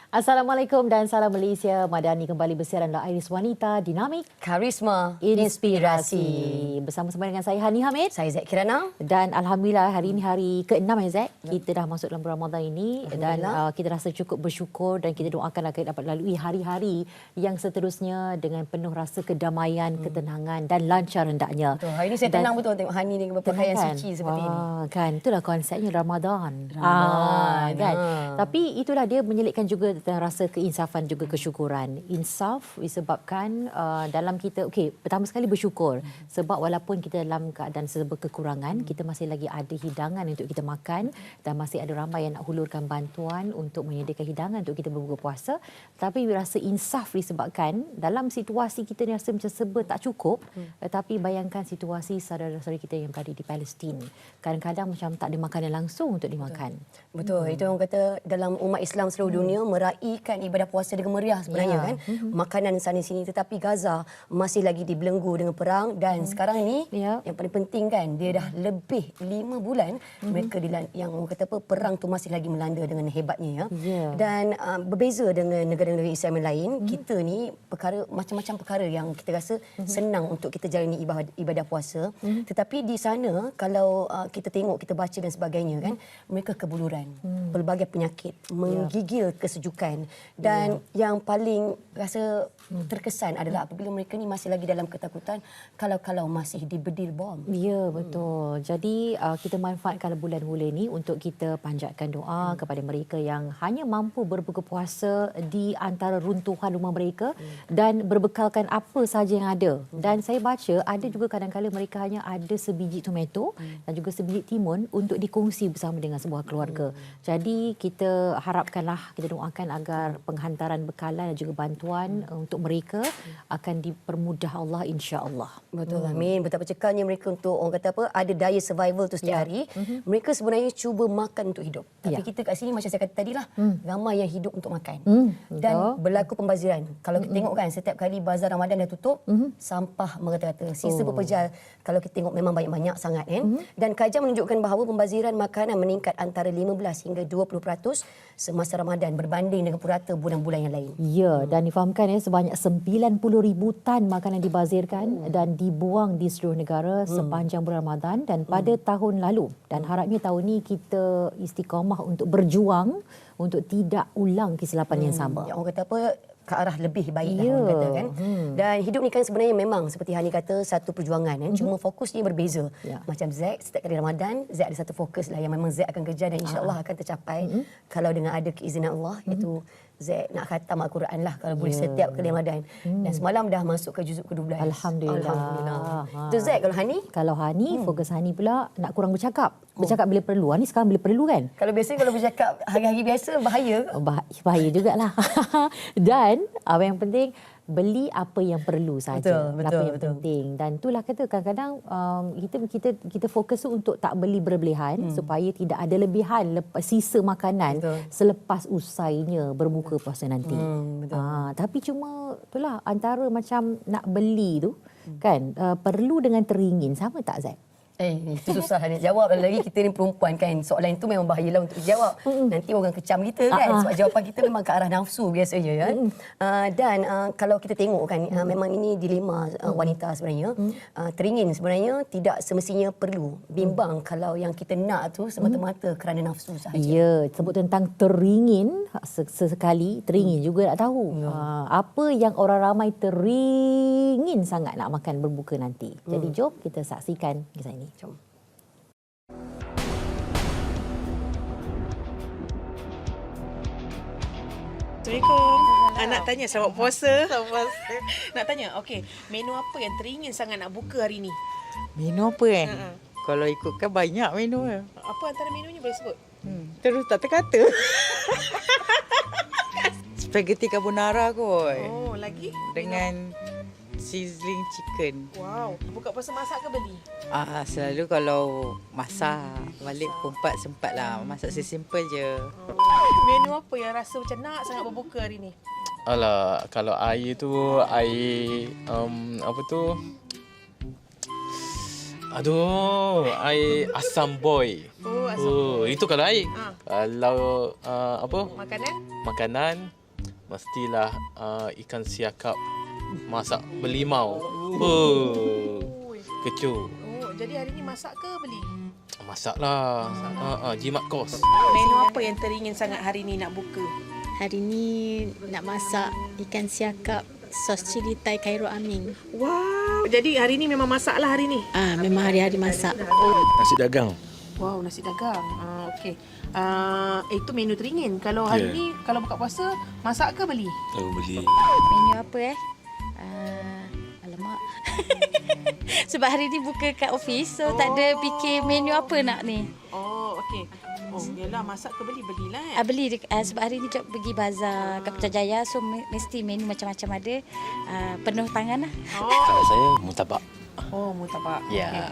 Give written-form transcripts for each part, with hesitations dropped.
Assalamualaikum dan salam Malaysia. Madani kembali bersiaran dalam Iris Wanita Dinamik Karisma Inspirasi. Bersama-sama dengan saya Hani Hamid. Saya Zack Kirana. Dan Alhamdulillah hari ini hari ke-6 ya Zack. Kita dah masuk dalam bulan Ramadan ini dan kita rasa cukup bersyukur dan kita doakan agar dapat lalui hari-hari yang seterusnya dengan penuh rasa kedamaian, ketenangan dan lancar hendaknya. Betul. Hari ini saya tenang betul tengok Hani dengan berpakaian suci seperti ini. Kan, itulah konsepnya Ramadan. Kan. Tapi itulah dia menyelitkan juga tentang rasa keinsafan juga kesyukuran. Insaf disebabkan dalam kita, pertama sekali bersyukur. Sebab walaupun kita dalam keadaan serba kekurangan, kita masih lagi ada hidangan untuk kita makan dan masih ada ramai yang nak hulurkan bantuan untuk menyediakan hidangan untuk kita berbuka puasa. Tapi rasa insaf disebabkan dalam situasi kita ni rasa macam serba tak cukup. Tetapi bayangkan situasi saudara-saudara kita yang berada di Palestin. Kadang-kadang macam tak ada makanan langsung untuk dimakan. Betul. Itu orang kata dalam umat Islam seluruh dunia meraihkan ibadah puasa dengan meriah sebenarnya kan. Makanan sana sini, tetapi Gaza masih lagi dibelenggu dengan perang dan sekarang ni yang paling penting kan, dia dah lebih 5 bulan mereka yang orang kata apa, perang tu masih lagi melanda dengan hebatnya ya. Dan berbeza dengan negara-negara Islam yang lain, kita ni macam-macam perkara yang kita rasa senang untuk kita jalani ibadah puasa, tetapi di sana kalau kita tengok, kita baca dan sebagainya kan, mereka kebuluran, pelbagai penyakit, menggigil kesejukan dan yang paling rasa terkesan adalah apabila mereka ni masih lagi dalam ketakutan kalau masih dibedil bom. Ya, betul. Jadi kita manfaatkan bulan-bulan ini untuk kita panjatkan doa kepada mereka yang hanya mampu berbuka puasa di antara runtuhan rumah mereka dan berbekalkan apa sahaja yang ada. Dan saya baca ada juga kadang-kadang mereka hanya ada sebiji tomato dan juga sebiji timun untuk dikongsi bersama dengan sebuah keluarga. Jadi kita harapkanlah, kita doakan agar penghantaran bekalan dan juga bantuan untuk mereka akan dipermudah Allah, insya-Allah. Betul, amin. Betapa cekalnya mereka untuk orang kata apa, ada daya survival tu setiap hari. Mereka sebenarnya cuba makan untuk hidup. Tapi kita kat sini macam saya kata tadilah, ramai yang hidup untuk makan. Dan berlaku pembaziran. Kalau kita tengok kan, setiap kali bazar Ramadan dah tutup, sampah merata-rata. Sisa berpejal kalau kita tengok memang banyak-banyak sangat kan. Dan kajian menunjukkan bahawa pembaziran makanan meningkat antara 15 hingga 20% semasa Ramadan berbanding dengan purata bulan-bulan yang lain. Ya, dan difahamkan sebanyak 90,000 tan makanan dibazirkan dan dibuang di seluruh negara sepanjang bulan Ramadan dan pada tahun lalu. Dan harapnya tahun ini kita istiqamah untuk berjuang untuk tidak ulang kesilapan yang sama. Orang kata apa, ke arah lebih baik orang kata kan. Dan hidup ni kan sebenarnya memang seperti Hani kata satu perjuangan kan. Cuma fokusnya berbeza. Macam Zack, setiap kali Ramadan Zack ada satu fokus lah yang memang Zack akan kejar dan insya-Allah akan tercapai. Kalau dengan ada keizinan Allah, itu Zack nak khatam Al-Quran lah kalau boleh setiap kali Ramadan. Dan semalam dah masuk ke juzuk ke-12. Alhamdulillah. Tu Zack, kalau Hani? Kalau Hani, fokus Hani pula nak kurang bercakap. Bercakap bila perlu. Hani sekarang bila perlu kan? Kalau biasa kalau bercakap hari-hari biasa bahaya. Bahaya jugalah. Dan apa yang penting, beli apa yang perlu saja. Apa yang penting. Dan itulah kata kadang-kadang kita fokus untuk tak beli berlebihan supaya tidak ada lebihan sisa makanan selepas usainya berbuka puasa nanti. Tapi cuma itulah antara macam nak beli tu kan, perlu dengan teringin sama tak Zack? Itu susah nak jawab. Lagi kita ni perempuan kan, soalan itu memang bahayalah untuk dijawab. Nanti orang kecam kita kan, sebab jawapan kita memang ke arah nafsu biasanya kan. Dan kalau kita tengok kan, memang ini dilema wanita sebenarnya. Teringin sebenarnya tidak semestinya perlu. Bimbang kalau yang kita nak tu semata-mata kerana nafsu sahaja. Ya, sebut tentang teringin, sesekali teringin juga nak tahu. Apa yang orang ramai teringin sangat nak makan berbuka nanti. Jadi jom kita saksikan kisah ini. Jom. Assalamualaikum. Nak tanya selamat puasa. Nak tanya, okey, menu apa yang teringin sangat nak buka hari ni? Menu apa kan? Kalau ikutkan banyak menu lah. Apa antara menunya boleh sebut? Terus tak terkata. Spaghetti carbonara kot. Oh, lagi? Dengan sizzling chicken. Wow. Buka puasa masak ke beli? Selalu kalau masak balik pukul 4 sempat lah. Masak sesimple je. Menu apa yang rasa macam nak sangat berbuka hari ni? Alah, kalau air tu, air apa tu? Aduh, I asam boy. Oh, asam Itu kalau I. Ah. Kalau Makanan? makanan mestilah ikan siakap masak berlimau. Kecoh. Oh, jadi hari ni masak ke beli? Masaklah. Jimat kos. Menu apa yang teringin sangat hari ni nak buka? Hari ni nak masak ikan siakap sos cili Thai Cairo Aming. Wow, jadi hari ni memang masak lah hari ni? Memang hari-hari masak. Nasi dagang. Wow, nasi dagang. Okey. Itu menu teringin. Kalau hari ni, kalau buka puasa, masak ke beli? Oh, beli. Menu apa alamak. Sebab hari ni buka kat office, so tak ada fikir menu apa nak ni. Oh, okey. Oh, yalah, masak ke beli? Belilah. Beli sebab hari ni pergi bazar kat Putrajaya, so mesti menu macam-macam ada. Penuh tangan lah. Kalau saya mutabak. Oh, mutabak. Ya. Okey.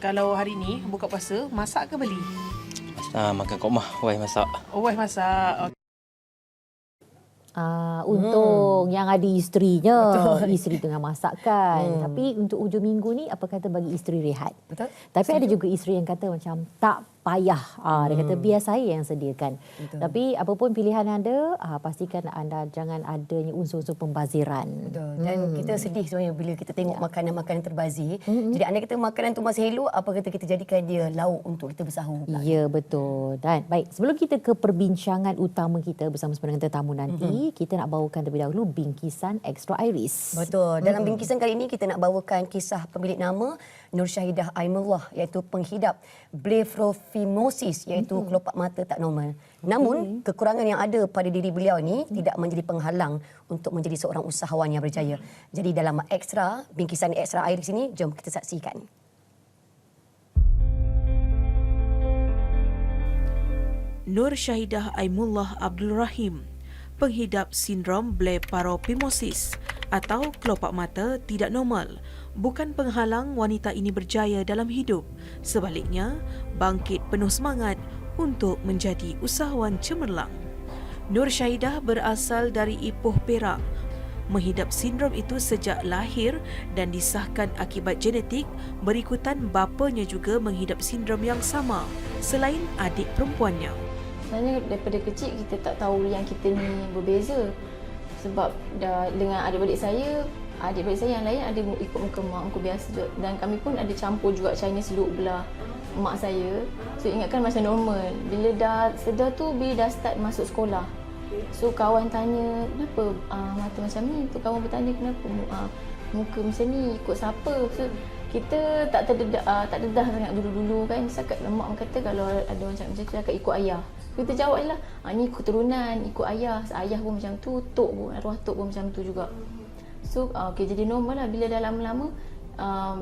Kalau hari ni buka puasa, masak ke beli? Makan kat rumah, wife masak. Oh, wife masak. Untung yang ada isterinya. Isteri tengah masakkan. Tapi untuk hujung minggu ni, apa kata bagi isteri rehat. Betul. Tapi ada juga isteri yang kata macam tak payah. Dia kata biar saya yang sediakan. Betul. Tapi apapun pilihan anda, pastikan anda jangan adanya unsur-unsur pembaziran. Betul. Dan kita sedih sebenarnya bila kita tengok makanan-makanan terbazir. Jadi anda kata makanan tu masih elok, apa kata kita jadikan dia lauk untuk kita bersahur. Ya, betul. Dan baik, sebelum kita ke perbincangan utama kita bersama-sama dengan tetamu nanti, kita nak bawakan terlebih dahulu bingkisan Extra Iris. Betul. Dalam bingkisan kali ini kita nak bawakan kisah pemilik nama Nur Syahidah Aimullah, iaitu penghidap blepharophimosis, iaitu kelopak mata tak normal. Namun kekurangan yang ada pada diri beliau ni tidak menjadi penghalang untuk menjadi seorang usahawan yang berjaya. Jadi dalam bingkisan Extra Iris ini, jom kita saksikan. Nur Syahidah Aimullah Abdul Rahim, penghidap sindrom blepharophimosis atau kelopak mata tidak normal, bukan penghalang wanita ini berjaya dalam hidup. Sebaliknya, bangkit penuh semangat untuk menjadi usahawan cemerlang. Nur Syahidah berasal dari Ipoh, Perak. Menghidap sindrom itu sejak lahir dan disahkan akibat genetik, berikutan bapanya juga menghidap sindrom yang sama selain adik perempuannya. Sebenarnya daripada kecil kita tak tahu yang kita ni berbeza. Sebab dengan adik-adik saya yang lain ada ikut muka mak, muka biasa je. Dan kami pun ada campur juga Chinese look belah mak saya. So ingatkan macam normal. Bila dah sedar tu, bila dah start masuk sekolah. So kawan tanya, kenapa mata macam ni? Tu kawan bertanya kenapa muka macam ni, ikut siapa? So kita tak terdedah sangat dulu-dulu kan. Setakat mak kata kalau ada macam tu cakap ikut ayah. Kita jawab je lah, ni ikut turunan, ikut ayah. Ayah pun macam tu, tok pun, arwah tok pun macam tu juga. So, jadi normal lah. Bila dah lama-lama,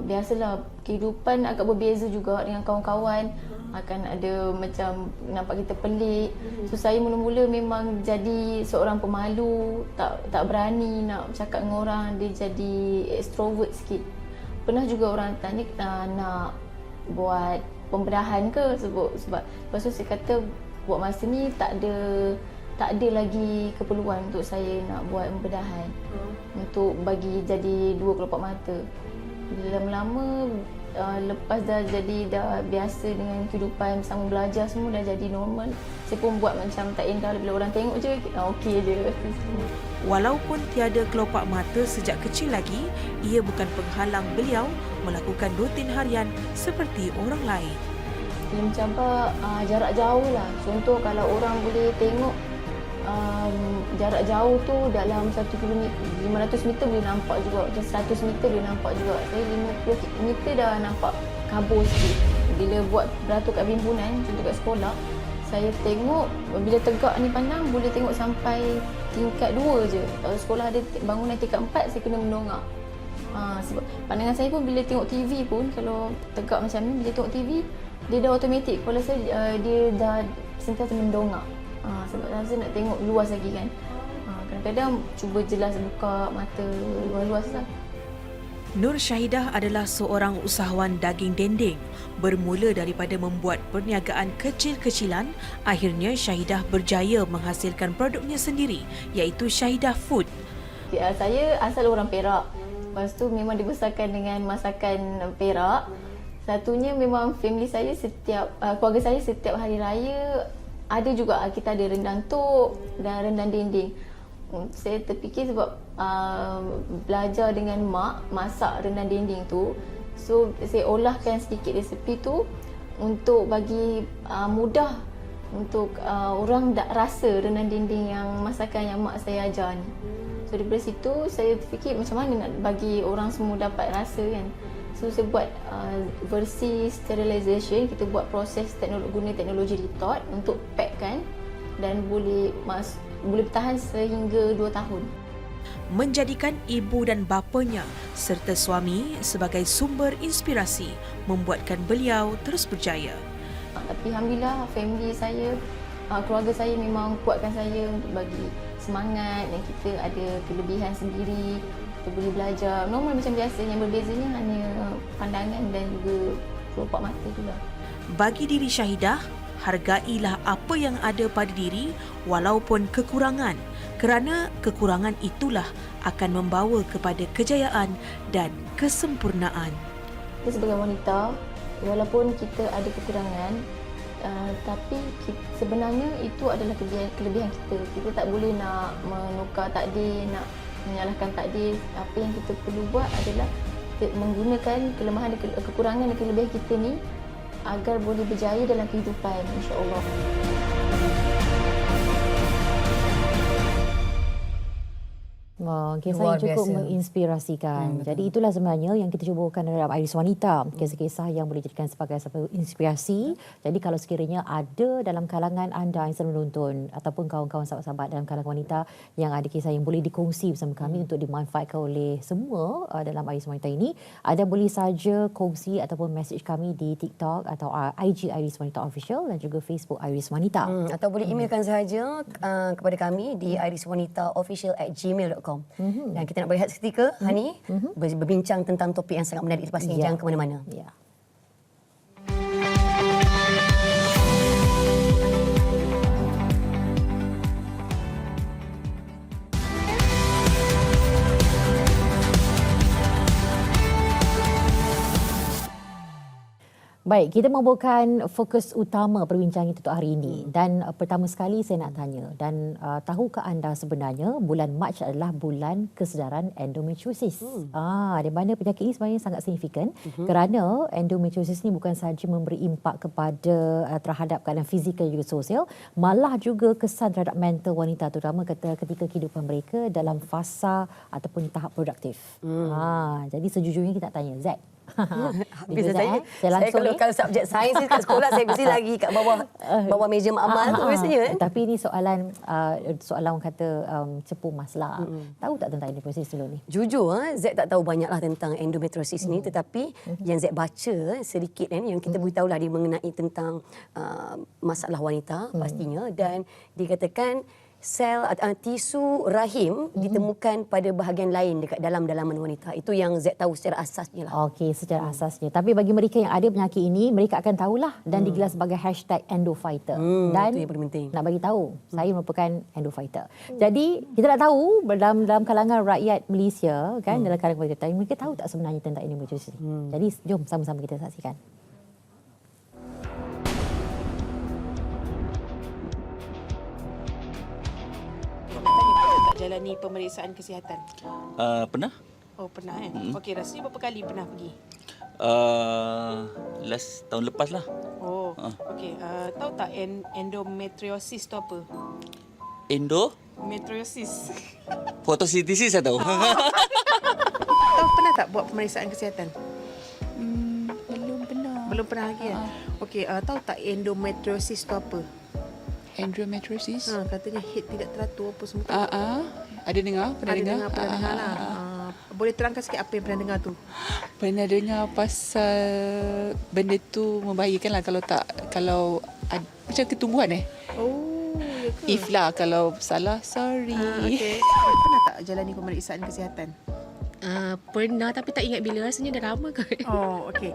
biasalah kehidupan agak berbeza juga dengan kawan-kawan. Akan ada macam nampak kita pelik. So, saya mula-mula memang jadi seorang pemalu, tak berani nak bercakap dengan orang. Dia jadi extrovert sikit. Pernah juga orang tanya nak buat pembedahan ke sebab lepas tu saya kata buat masa ni tak ada lagi keperluan untuk saya nak buat pembedahan untuk bagi jadi dua kelopak mata. Bila lama-lama lepas dah biasa dengan kehidupan bersama belajar semua dah jadi normal. Saya pun buat macam tak indah bila orang tengok je okey je. Walaupun tiada kelopak mata sejak kecil lagi, ia bukan penghalang beliau melakukan rutin harian seperti orang lain. Dia mencabar jarak jauh lah. Contoh kalau orang boleh tengok jarak jauh tu dalam 1 km, 500 meter boleh nampak juga. Macam 100 meter boleh nampak juga. Saya 50 meter dah nampak kabur sikit. Bila buat beratur kat Bimbunan, contoh kat sekolah, saya tengok bila tegak ni pandang boleh tengok sampai tingkat 2 je. Kalau sekolah ada bangunan tingkat 4, saya kena mendongak. Sebab pandangan saya pun bila tengok TV pun, kalau tegak macam ni, bila tengok TV, dia dah automatik. Kepala saya dia dah sentiasa mendongak. Sebab saya nak tengok luas lagi kan. Kadang-kadang cuba jelas buka mata luas-luas lah. Nur Syahidah adalah seorang usahawan daging dendeng. Bermula daripada membuat perniagaan kecil-kecilan, akhirnya Syahidah berjaya menghasilkan produknya sendiri, iaitu Syahidah Food. Saya asal orang Perak. Lepas tu memang dibesarkan dengan masakan Perak. Satunya memang family saya keluarga saya setiap hari raya ada juga kita ada rendang tok dan rendang dinding. Saya terfikir sebab belajar dengan mak masak rendang dinding tu. So saya olahkan sedikit resepi tu untuk bagi mudah untuk orang rasa rendang dinding yang masakan yang mak saya ajar ni. So daripada situ saya fikir macam mana nak bagi orang semua dapat rasa kan. So saya buat versi sterilization, kita buat proses guna teknologi retort untuk pack kan dan boleh bertahan sehingga 2 tahun. Menjadikan ibu dan bapanya serta suami sebagai sumber inspirasi membuatkan beliau terus berjaya. Tapi alhamdulillah family saya, keluarga saya memang kuatkan saya untuk bagi semangat dan kita ada kelebihan sendiri. Kita boleh belajar normal macam biasa, yang berbezanya hanya pandangan dan juga kelopak mata tu lah. Bagi diri Syahidah, hargailah apa yang ada pada diri walaupun kekurangan, kerana kekurangan itulah akan membawa kepada kejayaan dan kesempurnaan. Kita sebagai wanita, walaupun kita ada kekurangan, tapi sebenarnya itu adalah kelebihan kita. Kita tak boleh nak menukar takdir, nak menyalahkan takdir. Apa yang kita perlu buat adalah menggunakan kelemahan dan kekurangan dan kelebihan kita ni agar boleh berjaya dalam kehidupan, insya-Allah. Kisah yang cukup biasa. menginspirasikan. Jadi itulah sebenarnya yang kita cubakan dalam Iris Wanita. Kisah-kisah yang boleh dijadikan sebagai satu inspirasi. Jadi kalau sekiranya ada dalam kalangan anda yang sedang menonton ataupun kawan-kawan sahabat-sahabat dalam kalangan wanita yang ada kisah yang boleh dikongsi bersama kami untuk dimanfaatkan oleh semua dalam Iris Wanita ini, anda boleh saja kongsi ataupun message kami di TikTok atau IG Iris Wanita Official dan juga Facebook Iris Wanita. Atau boleh emailkan sahaja kepada kami di iriswanitaofficial@gmail.com. Dan kita nak berehat seketika, Hani, berbincang tentang topik yang sangat menarik lepas ini. Jangan ke mana-mana. Ya. Baik, kita membawakan fokus utama perbincangan kita untuk hari ini. Dan pertama sekali saya nak tanya, dan tahukah anda sebenarnya bulan Mac adalah bulan kesedaran endometriosis? Di mana penyakit ini sebenarnya sangat signifikan kerana endometriosis ini bukan sahaja memberi impak kepada terhadap keadaan fizikal dan juga sosial, malah juga kesan terhadap mental wanita, terutama ketika kehidupan mereka dalam fasa ataupun tahap produktif. Jadi sejujurnya kita nak tanya, Zack. Habis saya saya kalau subjek sains kat sekolah saya mesti lagi kat bawah meja makmal tu biasanya. Tapi ini soalan orang kata cepu masalah. Tahu tak tentang endometriosis dulu ni? Jujur, Z tak tahu banyaklah tentang endometriosis ni, tetapi yang Z baca sedikit yang kita beritahulah dia mengenai tentang masalah wanita pastinya, dan dikatakan sel tisu rahim ditemukan pada bahagian lain dekat dalam dalaman wanita. Itu yang Z tahu secara asasnya lah. Okey, secara asasnya. Tapi bagi mereka yang ada penyakit ini, mereka akan tahulah dan digelar sebagai #endofighter. Dan itu yang paling penting. Nak bagi tahu, saya merupakan endofighter. Jadi kita nak tahu dalam kalangan rakyat Malaysia kan, dalam kalangan mereka tahu tak sebenarnya tentang endometriosis ini. Jadi jom sama-sama kita saksikan. Jalani pemeriksaan kesihatan? Pernah? Oh, pernah kan? Okey, rasanya berapa kali pernah pergi? Last tahun lepas lah. Oh, okey. Tahu tak endometriosis tu apa? Metriosis. Fotosintesis saya tahu. Tahu pernah tak buat pemeriksaan kesihatan? Belum pernah. Belum pernah lagi kan? Okey, tahu tak endometriosis tu apa? Endometriosis? Katanya head tidak teratur apa semua. Ada dengar? Pernah dengar? Pernah dengar lah. Boleh terangkan sikit apa yang pernah dengar tu? Pernah dengar pasal benda tu membahayakan lah kalau macam ketumbuhan Oh, ya ke? If lah kalau salah, sorry. Okay. Pernah tak jalani pemeriksaan kesihatan? Pernah, tapi tak ingat bila. Rasanya dah lama kot. Oh, okey.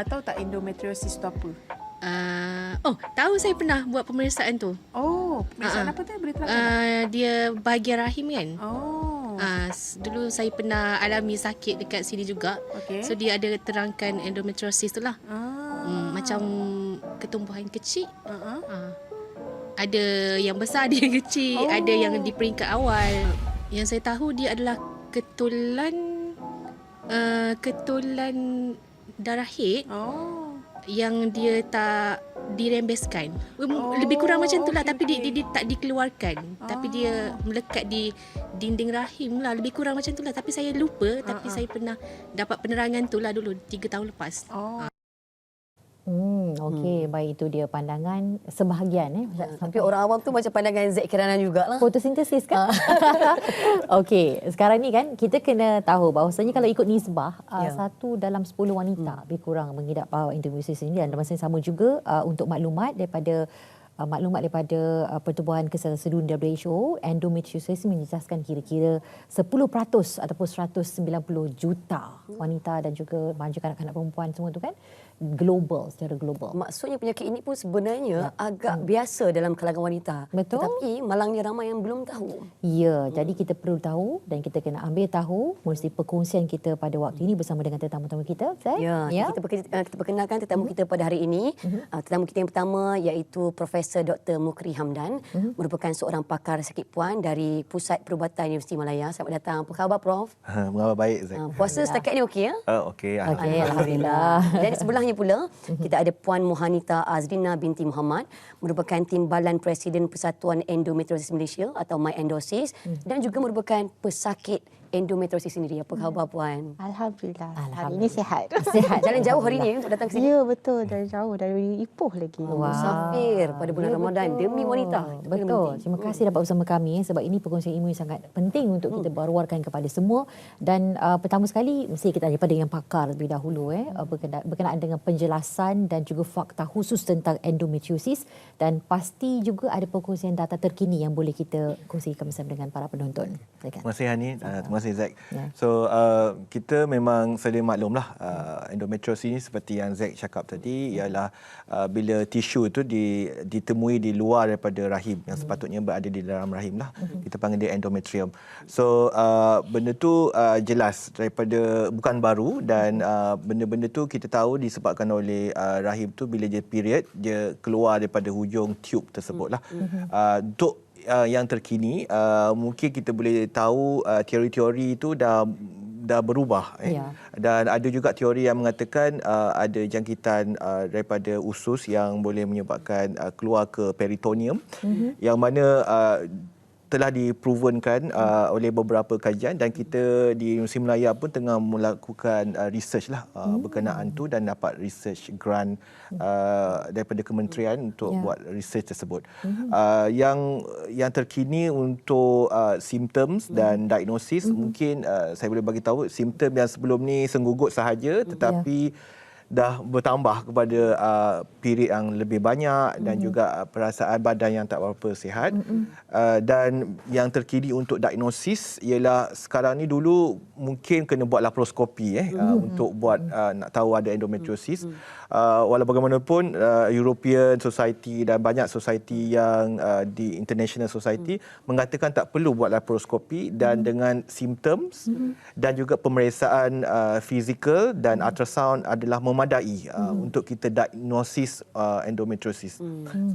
Tahu tak endometriosis tu apa? Tahu saya pernah buat pemeriksaan tu. Oh, pemeriksaan apa tu? Boleh terangkan? Dia bahagian rahim kan? Oh, Dulu saya pernah alami sakit dekat sini juga. So dia ada terangkan endometriosis tu lah. Macam ketumbuhan kecil. Ada yang besar, ada yang kecil, ada yang di peringkat awal. Yang saya tahu dia adalah ketulan darah head yang dia tak dirembeskan. Lebih kurang macam tu lah, tapi dia tak dikeluarkan. Tapi dia melekat di dinding rahim lah. Lebih kurang macam tu lah. Tapi saya lupa, tapi saya pernah dapat penerangan tu lah dulu 3 tahun lepas. Okey, baik, itu dia pandangan sebahagian Tapi orang awam tu macam pandangan Zack Kiranan jugalah. Fotosintesis kan? Okey, sekarang ni kan kita kena tahu bahawasanya kalau ikut nisbah, 1 dalam 10 wanita lebih kurang mengidap endometriosis ini, dan masa yang sama juga untuk maklumat daripada Pertubuhan Kesihatan Sedunia WHO, endometriosis menjejaskan kira-kira 10% ataupun 190 juta wanita dan juga kanak-kanak perempuan semua tu kan, secara global. Maksudnya penyakit ini pun sebenarnya agak biasa dalam kalangan wanita. Betul. Tetapi malangnya ramai yang belum tahu. Ya, jadi kita perlu tahu dan kita kena ambil tahu mesti perkongsian kita pada waktu ini bersama dengan tetamu-tetamu kita. Kita perkenalkan tetamu kita pada hari ini. Tetamu kita yang pertama iaitu Profesor Dr. Mukri Hamdan, merupakan seorang pakar sakit puan dari Pusat Perubatan Universiti Malaya. Selamat datang. Apa khabar, Prof? Mengapa baik, Zack? Puasa setakat ni okey ya? Okey, Alhamdulillah. Dan sebelahnya pula, kita ada Puan Mohanita Azrina binti Muhammad, merupakan Timbalan Presiden Persatuan Endometriosis Malaysia atau MyEndosis, dan juga merupakan pesakit endometriosis sendiri. Apa khabar, Puan? Alhamdulillah. Hari ini sihat. Sihat. Jalan jauh hari ini untuk datang ke sini? Ya, betul. Dari jauh, dari Ipoh lagi. Musafir pada bulan Ramadan demi wanita. Betul. Terima kasih dapat bersama kami sebab ini perkongsian ilmu yang sangat penting untuk kita baruarkan kepada semua. Dan pertama sekali mesti kita tanya pada yang pakar lebih dahulu berkenaan dengan penjelasan dan juga fakta khusus tentang endometriosis, dan pasti juga ada perkongsian data terkini yang boleh kita kongsikan bersama dengan para penonton. Terima kasih, Hani. Terima kasih, Zack. So, kita memang sedia maklumlah endometriosis ini seperti yang Zack cakap tadi ialah bila tisu itu ditemui di luar daripada rahim yang sepatutnya berada di dalam rahim lah. Kita panggil dia endometrium. So, benda tu jelas daripada bukan baru, dan benda-benda tu kita tahu disebabkan oleh rahim tu bila dia period, dia keluar daripada hujung tube tersebut lah. Untuk yang terkini, mungkin kita boleh tahu teori-teori itu dah berubah. Dan ada juga teori yang mengatakan ada jangkitan daripada usus yang boleh menyebabkan keluar ke peritoneum, yang mana telah diprovenkan oleh beberapa kajian, dan kita di Universiti Malaya pun tengah melakukan research lah berkenaan tu, dan dapat research grant daripada kementerian untuk buat research tersebut. Yang terkini untuk symptoms dan diagnosis, mungkin saya boleh bagi tahu simptom yang sebelum ni senggugut sahaja, tetapi dah bertambah kepada period yang lebih banyak, dan juga perasaan badan yang tak berapa sihat. Dan yang terkini untuk diagnosis ialah sekarang ni, dulu mungkin kena buat laparoskopi untuk buat nak tahu ada endometriosis. Walau bagaimanapun European Society dan banyak society yang di International Society mengatakan tak perlu buat laparoskopi, dan dengan symptoms dan juga pemeriksaan fizikal dan ultrasound adalah memadai untuk kita diagnosis endometriosis.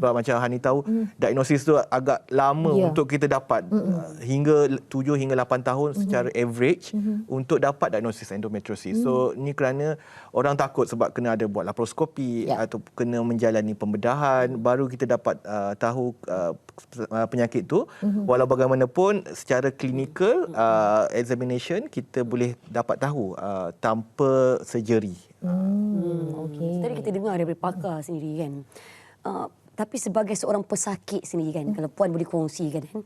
Sebab macam Hani tahu, diagnosis tu agak lama untuk kita dapat, hingga 7 hingga 8 tahun secara average untuk dapat diagnosis endometriosis. So ni kerana orang takut sebab kena ada buat laparoskopi atau kena menjalani pembedahan baru kita dapat tahu penyakit tu. Walau bagaimanapun secara klinikal examination kita boleh dapat tahu tanpa surgery. Tadi kita dengar daripada pakar sendiri kan. Tapi sebagai seorang pesakit sendiri kan, kalau Puan boleh kongsikan kan,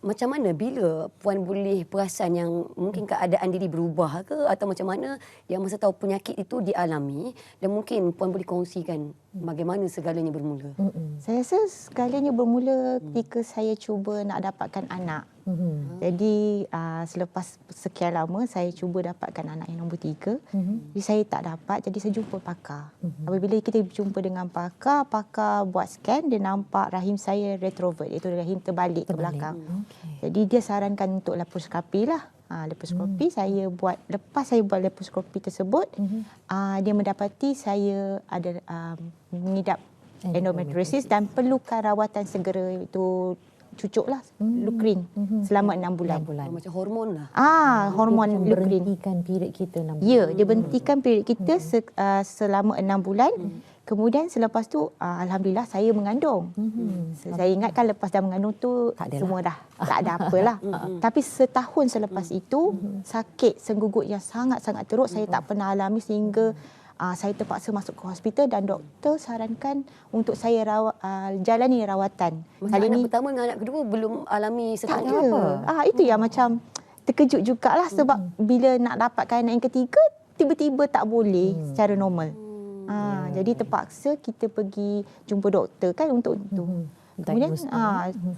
macam mana bila Puan boleh perasan yang mungkin keadaan diri berubah ke, atau macam mana yang masa tahu penyakit itu dialami, dan mungkin Puan boleh kongsikan Bagaimana segalanya bermula? Saya rasa segalanya bermula ketika saya cuba nak dapatkan anak. Jadi selepas sekian lama saya cuba dapatkan anak yang nombor 3. Jadi saya tak dapat, jadi saya jumpa pakar. Apabila kita berjumpa dengan pakar buat scan, dia nampak rahim saya retrovert, iaitu rahim terbalik ke belakang. Jadi dia sarankan untuk laparoskopi lah. Laparoskopi saya buat, lepas saya buat laparoskopi tersebut, dia mendapati saya ada mengidap endometriosis dan perlukan rawatan segera, itu cucuk lah, lukrin selama 6 bulan. Macam hormon lah. Hormon lukrin. Berhentikan period kita 6 bulan. Ya, dia berhentikan period kita selama 6 bulan. Kemudian selepas tu alhamdulillah saya mengandung. Saya ingatkan lepas dah mengandung tu semua dah tak ada apalah. Tapi setahun selepas itu sakit senggugut yang sangat-sangat teruk saya tak pernah alami sehingga saya terpaksa masuk ke hospital dan doktor sarankan untuk saya jalani rawatan. Kali anak pertama dengan anak kedua belum alami tak sesuatu ada. Itu yang macam terkejut jugalah sebab bila nak dapatkan anak yang ketiga tiba-tiba tak boleh secara normal. Jadi terpaksa kita pergi jumpa doktor kan untuk itu. Kemudian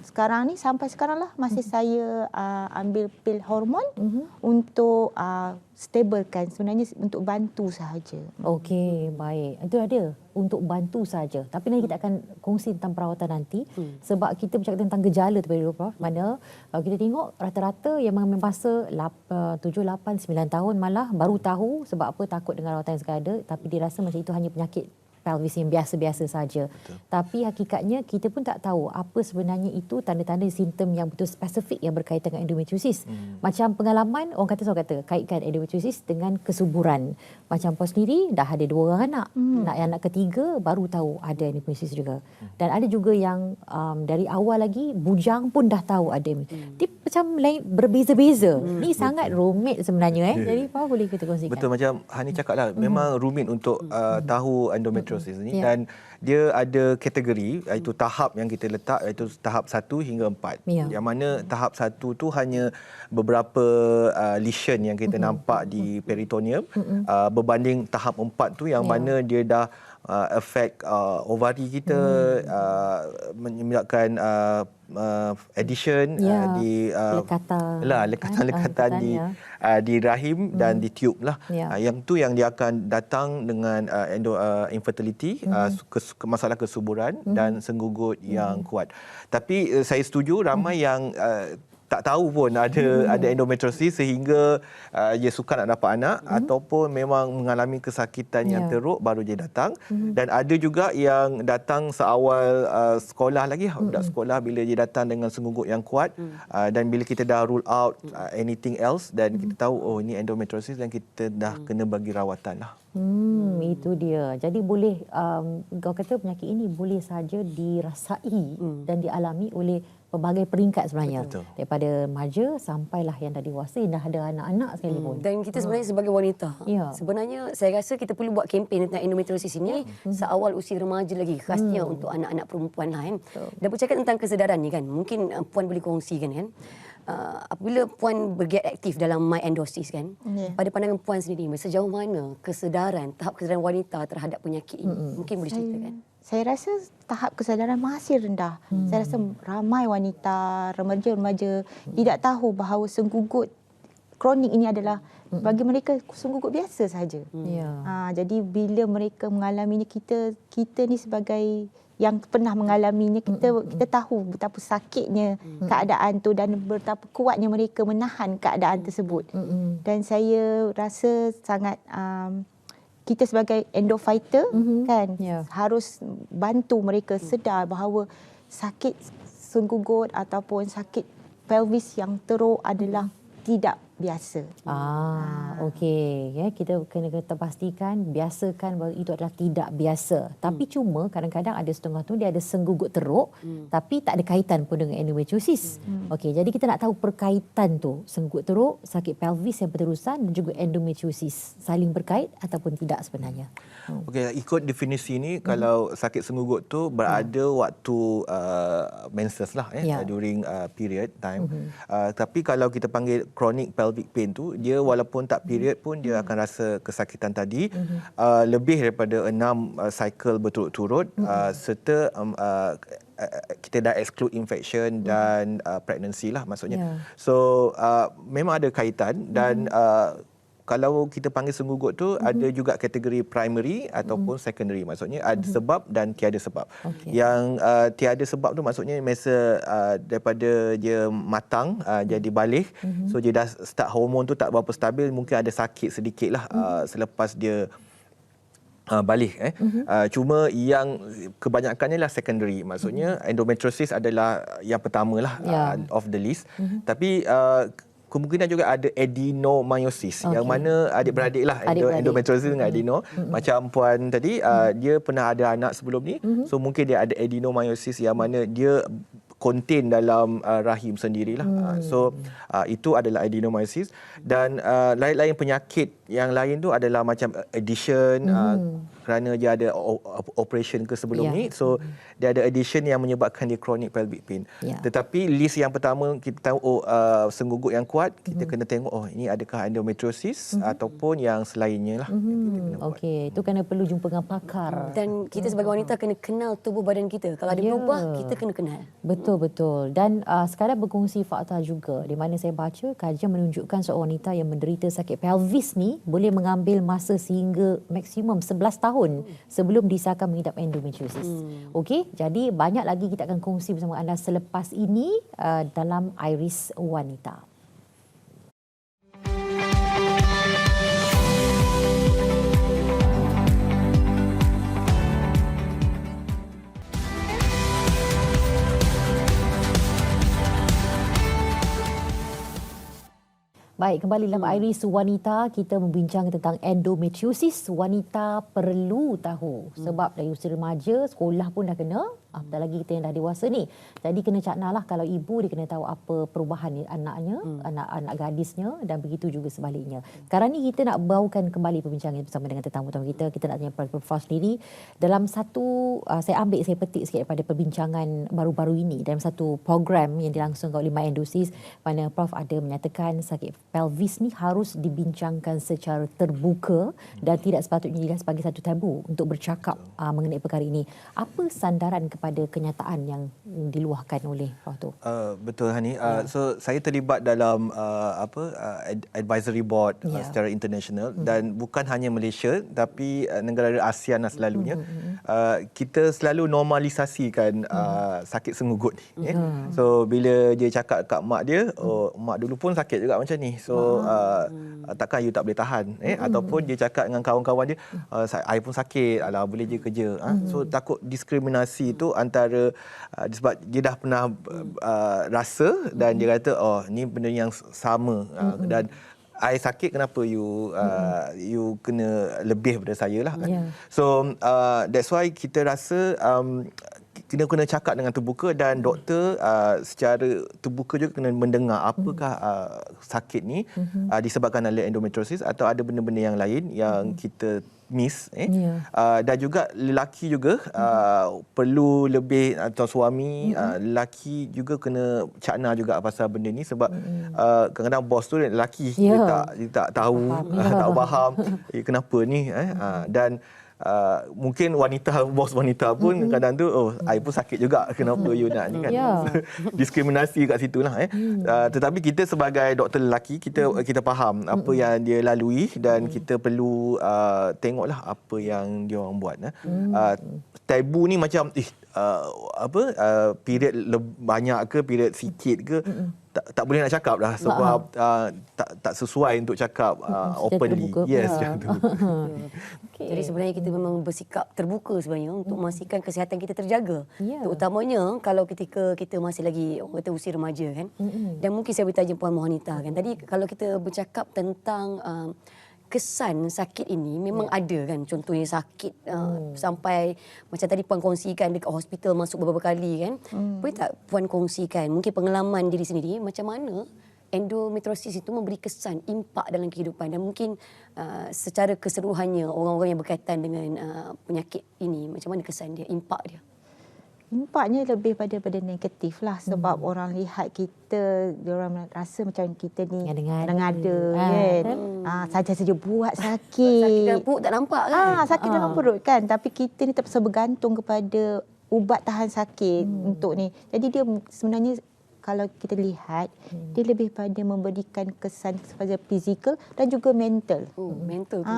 sekarang ni sampai sekarang lah masih saya ambil pil hormon untuk stabilkan, sebenarnya untuk bantu sahaja. Okey, baik. Itu ada untuk bantu saja. Tapi nanti kita akan kongsi tentang perawatan nanti sebab kita bercakap tentang gejala tu dulu Prof. Mana kita tengok rata-rata yang mengambil masa 7, 8, 9 tahun malah baru tahu sebab apa, takut dengan rawatan yang sekarang ada, tapi dia rasa macam itu hanya penyakit pelvis yang biasa-biasa saja. Tapi hakikatnya kita pun tak tahu apa sebenarnya itu tanda-tanda simptom yang betul spesifik yang berkaitan dengan endometriosis. Macam pengalaman orang kata kaitkan endometriosis dengan kesuburan. Macam Puan sendiri dah ada 2 orang anak. Anak ketiga baru tahu ada endometriosis juga. Dan ada juga yang dari awal lagi bujang pun dah tahu ada. Dia macam lain, berbeza-beza. Ni sangat rumit sebenarnya. Jadi apa boleh kita kongsikan? Betul, macam Hani cakap lah, memang rumit untuk tahu endometriosis ni dan dia ada kategori, iaitu tahap yang kita letak, iaitu tahap 1 hingga 4. Yang mana tahap 1 tu hanya beberapa lesion yang kita nampak di peritoneum berbanding tahap 4 tu yang mana dia dah affect ovari kita, menyebabkan addition di lekatan di rahim dan di tube lah. Yang tu yang dia akan datang dengan infertility, masalah kesuburan dan senggugut yang kuat. Tapi saya setuju ramai yang tak tahu pun ada endometriosis sehingga dia suka nak dapat anak ataupun memang mengalami kesakitan yang teruk baru dia datang. Dan ada juga yang datang seawal sekolah lagi, budak sekolah, bila dia datang dengan senggugut yang kuat dan bila kita dah rule out anything else dan kita tahu ini endometriosis dan kita dah kena bagi rawatan lah. Itu dia. Jadi boleh kau kata penyakit ini boleh saja dirasai dan dialami oleh pelbagai peringkat sebenarnya. Betul. Daripada remaja sampailah yang dah dewasa, yang dah ada anak-anak sekalipun. Dan kita sebenarnya sebagai wanita, sebenarnya saya rasa kita perlu buat kempen tentang endometriosis ini seawal usia remaja lagi, khasnya untuk anak-anak perempuan lah kan. Dan bercakap tentang kesedaran ni kan, mungkin Puan boleh kongsikan kan. Apabila Puan bergiat aktif dalam My Endosis kan, pada pandangan Puan sendiri, sejauh mana tahap kesedaran wanita terhadap penyakit ini? Mungkin boleh ceritakan. Saya rasa tahap kesedaran masih rendah. Saya rasa ramai wanita, remaja-remaja tidak tahu bahawa senggugut kronik ini adalah bagi mereka senggugut biasa saja. Jadi bila mereka mengalaminya, kita ni sebagai yang pernah mengalaminya, kita tahu betapa sakitnya keadaan tu dan betapa kuatnya mereka menahan keadaan tersebut. Dan saya rasa sangat kita sebagai endofighter kan harus bantu mereka sedar bahawa sakit senggugut ataupun sakit pelvis yang teruk adalah tidak biasa. Okey, kita kena pastikan, biasakan bahawa itu adalah tidak biasa. Tapi cuma kadang-kadang ada setengah tu dia ada senggugut teruk tapi tak ada kaitan pun dengan endometriosis. Okey, jadi kita nak tahu perkaitan tu, senggugut teruk, sakit pelvis yang berterusan dan juga endometriosis saling berkait ataupun tidak sebenarnya. Okey, ikut definisi ni kalau sakit senggugut tu berada waktu menses lah during period time. Tapi kalau kita panggil chronic pelvic pelvic pain tu, dia walaupun tak period pun dia akan rasa kesakitan tadi lebih daripada 6 cycle berturut-turut, serta kita dah exclude infection dan pregnancy lah maksudnya. So memang ada kaitan dan kalau kita panggil senggugut tu ada juga kategori primary ataupun secondary, maksudnya ada sebab dan tiada sebab. Yang tiada sebab tu maksudnya masa daripada dia matang jadi balik, so dia dah start hormon tu tak berapa stabil, mungkin ada sakit sedikit lah selepas dia balik. Cuma yang kebanyakannya lah secondary, maksudnya endometriosis adalah yang pertama lah of the list. Tapi kemungkinan juga ada adenomyosis, yang mana adik-beradik lah, endometriosis dengan adeno. Macam puan tadi, dia pernah ada anak sebelum ni, so mungkin dia ada adenomyosis yang mana dia contain dalam rahim sendirilah. So itu adalah adenomyosis. Dan lain-lain penyakit yang lain tu adalah macam addition, kerana dia ada operation ke sebelum ni, so dia ada addition yang menyebabkan dia chronic pelvic pain. Tetapi list yang pertama kita tahu senggugut yang kuat, kita kena tengok ini adakah endometriosis ataupun yang selainnya lah. Okey, itu kena perlu jumpa dengan pakar. Dan kita sebagai wanita kena kenal tubuh badan kita. Kalau ada berubah, kita kena kenal. Betul. Dan sekadar berkongsi fakta juga, di mana saya baca kajian menunjukkan seorang wanita yang menderita sakit pelvis ni boleh mengambil masa sehingga maksimum 11 tahun sebelum disahkan mengidap endometriosis. Okey, jadi banyak lagi kita akan kongsi bersama anda selepas ini dalam Iris Wanita. Baik, kembali dalam Iris Wanita, kita membincang tentang endometriosis. Wanita perlu tahu sebab dari usia remaja, sekolah pun dah kena, apatah lagi kita yang dah dewasa ni. Jadi kena caknalah, kalau ibu dia kena tahu apa perubahan anaknya, anak gadisnya, dan begitu juga sebaliknya. Sekarang ni kita nak bawakan kembali perbincangan bersama dengan tetamu-tetamu kita. Kita nak tanya Prof sendiri. Dalam satu, saya petik sikit daripada perbincangan baru-baru ini dalam satu program yang dilangsungkan oleh MyEndoSys, mana Prof ada menyatakan sakit pelvis ni harus dibincangkan secara terbuka dan tidak sepatutnya dilihat sebagai satu tabu untuk bercakap mengenai perkara ini. Apa sandaran kepada kenyataan yang diluahkan oleh Prof tu? Betul Hani. So saya terlibat dalam advisory board secara international, dan bukan hanya Malaysia tapi negara ASEAN selalunya. Kita selalu normalisasikan sakit senggugut ni. So bila dia cakap kat mak dia, mak dulu pun sakit juga macam ni. So takkan you tak boleh tahan, ataupun dia cakap dengan kawan-kawan dia, I pun sakit, alah boleh je kerja. So takut diskriminasi tu antara sebab dia dah pernah rasa dan dia kata ni benda yang sama, dan I sakit, kenapa you kena lebih daripada saya lah. So that's why kita rasa kena cakap dengan terbuka, dan doktor secara terbuka juga kena mendengar apakah sakit ni disebabkan oleh endometriosis atau ada benda-benda yang lain yang kita miss. Dan juga lelaki juga perlu lebih, atau suami lelaki juga kena cakna juga pasal benda ni, sebab kadang-kadang bos tu lelaki dia tak tahu, tak faham kenapa ni, dan mungkin bos wanita pun kadang tu, I pun sakit juga, kenapa you nak ni kan. Diskriminasi kat situ lah. Tetapi kita sebagai doktor lelaki, kita faham apa yang dia lalui, dan kita perlu tengoklah apa yang dia orang buat. Tabu ni macam period banyak ke period sikit ke, tak boleh nak cakap dah, sebab tak sesuai untuk cakap openly. Jadi sebenarnya kita memang bersikap terbuka sebenarnya untuk memastikan kesihatan kita terjaga. Terutamanya kalau ketika kita masih lagi orang kata usia remaja kan. Dan mungkin saya bertanya Puan Mohanita kan, tadi kalau kita bercakap tentang kesan sakit ini memang ada kan, contohnya sakit sampai macam tadi Puan kongsikan dekat hospital masuk beberapa kali kan. Boleh tak Puan kongsikan mungkin pengalaman diri sendiri macam mana endometriosis itu memberi kesan, impak dalam kehidupan, dan mungkin secara keseluruhannya orang-orang yang berkaitan dengan penyakit ini, macam mana kesan dia, impak dia? Impaknya lebih pada negatif lah sebab orang lihat kita, diorang rasa macam kita ni ngada-ngada kan. Saja-saja buat sakit. Sakit dalam perut tak nampak kan? Sakit dalam perut kan. Tapi kita ni terpaksa bergantung kepada ubat tahan sakit untuk ni. Jadi dia sebenarnya kalau kita lihat, dia lebih pada memberikan kesan kepada fizikal dan juga mental. Mental tu.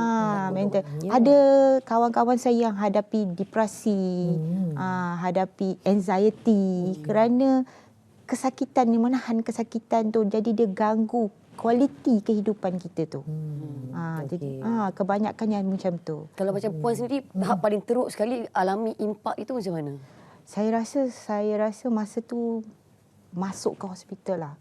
Mental. Ada kawan-kawan saya yang hadapi depresi, hadapi anxiety kerana kesakitan ni, menahan kesakitan tu. Jadi dia ganggu kualiti kehidupan kita tu. Jadi kebanyakan yang macam tu. Kalau macam Puan sendiri, tahap paling teruk sekali alami impak itu macam mana? Saya rasa masa tu masuk ke hospital lah.